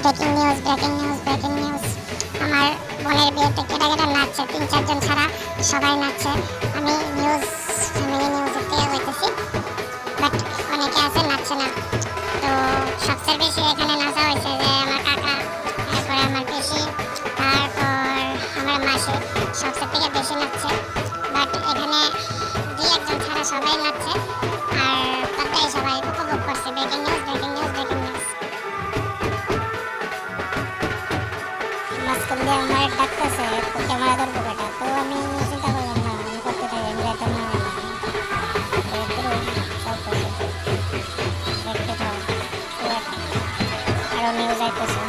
Breaking news, breaking news, breaking news. আমার বোনের বিয়েতে কেটা কেটা নাচছে, 3-4 জন ছাড়া সবাই নাচছে। আমি নিউজ, ফ্যামিলি নিউজের থেকে হইতেছি, বাট অনেকে আছে নাচছে না। তো সবচেয়ে বেশি এখানে নাচা হয়েছে যে আমার কাকা, তারপরে আমার পিসি, তারপর আমার মাসি সবচেয়ে থেকে বেশি নাচছে। বাট এখানে 2-1 জন ছাড়া সবাই নাচছে, আর তাতেই সবাই উপভোগ করছে। Breaking news, breaking news, breaking news. মাঝখান দিয়ে আমার ডাকতেছে ক্যামেরা ধরবো বেটা, তো আমি চিন্তা করলাম না, আমি করতে থাকি, আমি যাইতাম না। দেখতে থাও, আরো নিউজ আইতেছে।